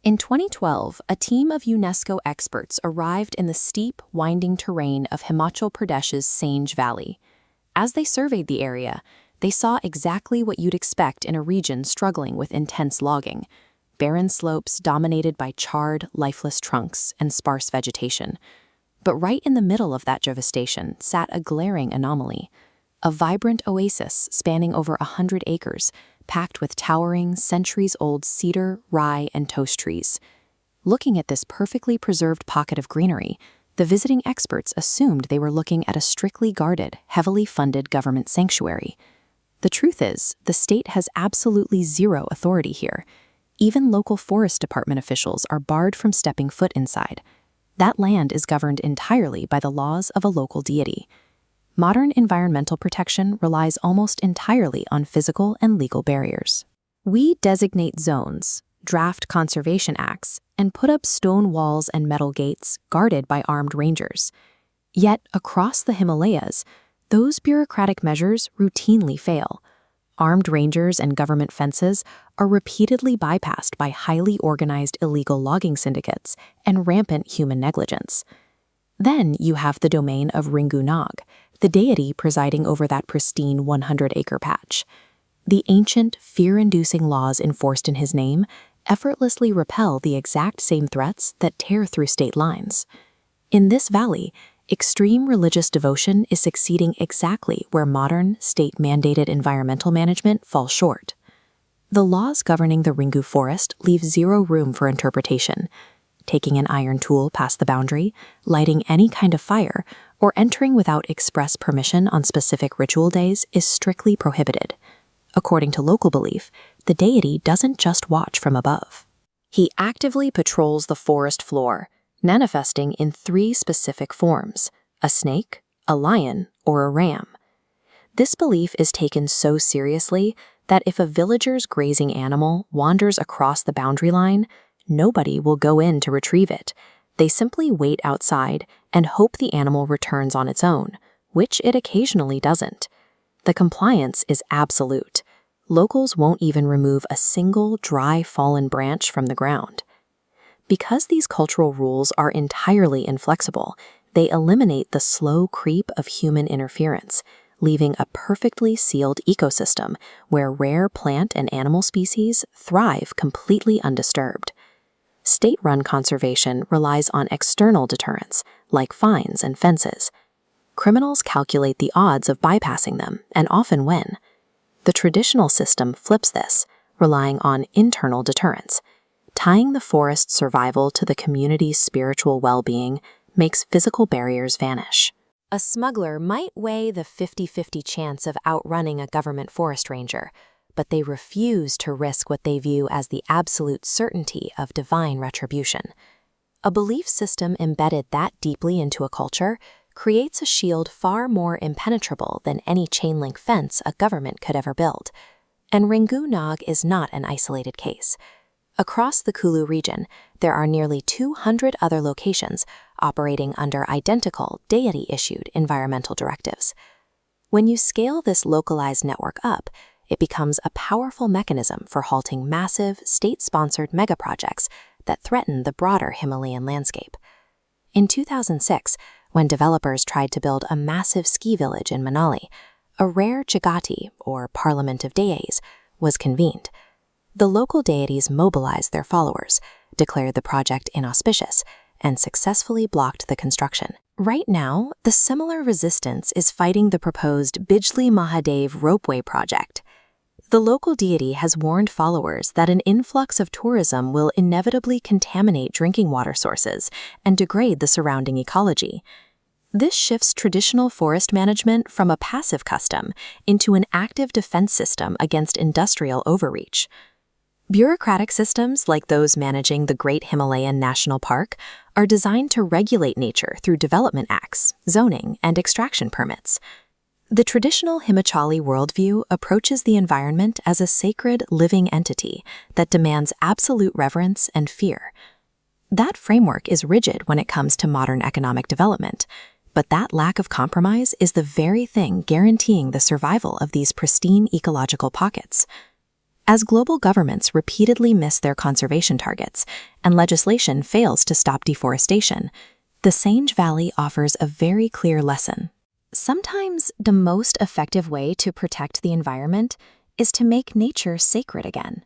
In 2012, a team of UNESCO experts arrived in the steep, winding terrain of Himachal Pradesh's Sange Valley. As they surveyed the area, they saw exactly what you'd expect in a region struggling with intense logging: barren slopes dominated by charred, lifeless trunks and sparse vegetation. But right in the middle of that devastation sat a glaring anomaly: a vibrant oasis spanning over 100 acres, packed with towering, centuries-old cedar, rye, and toast trees. Looking at this perfectly preserved pocket of greenery, the visiting experts assumed they were looking at a strictly guarded, heavily funded government sanctuary. The truth is, the state has absolutely zero authority here. Even local forest department officials are barred from stepping foot inside. That land is governed entirely by the laws of a local deity. Modern environmental protection relies almost entirely on physical and legal barriers. We designate zones, draft conservation acts, and put up stone walls and metal gates guarded by armed rangers. Yet, across the Himalayas, those bureaucratic measures routinely fail. Armed rangers and government fences are repeatedly bypassed by highly organized illegal logging syndicates and rampant human negligence. Then you have the domain of Ringu Nag, the deity presiding over that pristine 100-acre patch. The ancient, fear-inducing laws enforced in his name effortlessly repel the exact same threats that tear through state lines. In this valley, extreme religious devotion is succeeding exactly where modern, state-mandated environmental management falls short. The laws governing the Ringu forest leave zero room for interpretation. Taking an iron tool past the boundary, lighting any kind of fire, or entering without express permission on specific ritual days is strictly prohibited. According to local belief, the deity doesn't just watch from above. He actively patrols the forest floor, manifesting in 3 specific forms: a snake, a lion, or a ram. This belief is taken so seriously that if a villager's grazing animal wanders across the boundary line, nobody will go in to retrieve it. They simply wait outside and hope the animal returns on its own, which it occasionally doesn't. The compliance is absolute. Locals won't even remove a single dry, fallen branch from the ground. Because these cultural rules are entirely inflexible, they eliminate the slow creep of human interference, leaving a perfectly sealed ecosystem where rare plant and animal species thrive completely undisturbed. State-run conservation relies on external deterrents, like fines and fences. Criminals calculate the odds of bypassing them, and often win. The traditional system flips this, relying on internal deterrents. Tying the forest's survival to the community's spiritual well-being makes physical barriers vanish. A smuggler might weigh the 50-50 chance of outrunning a government forest ranger, but they refuse to risk what they view as the absolute certainty of divine retribution. A belief system embedded that deeply into a culture creates a shield far more impenetrable than any chain-link fence a government could ever build. And Ringu Nag is not an isolated case. Across the Kulu region, there are nearly 200 other locations operating under identical deity-issued environmental directives. When you scale this localized network up, it becomes a powerful mechanism for halting massive, state-sponsored megaprojects that threaten the broader Himalayan landscape. In 2006, when developers tried to build a massive ski village in Manali, a rare Jagati, or Parliament of Deities, was convened. The local deities mobilized their followers, declared the project inauspicious, and successfully blocked the construction. Right now, the similar resistance is fighting the proposed Bijli Mahadev ropeway project. The local deity has warned followers that an influx of tourism will inevitably contaminate drinking water sources and degrade the surrounding ecology. This shifts traditional forest management from a passive custom into an active defense system against industrial overreach. Bureaucratic systems like those managing the Great Himalayan National Park are designed to regulate nature through development acts, zoning, and extraction permits. The traditional Himachali worldview approaches the environment as a sacred, living entity that demands absolute reverence and fear. That framework is rigid when it comes to modern economic development, but that lack of compromise is the very thing guaranteeing the survival of these pristine ecological pockets. As global governments repeatedly miss their conservation targets and legislation fails to stop deforestation, the Sage Valley offers a very clear lesson. Sometimes the most effective way to protect the environment is to make nature sacred again.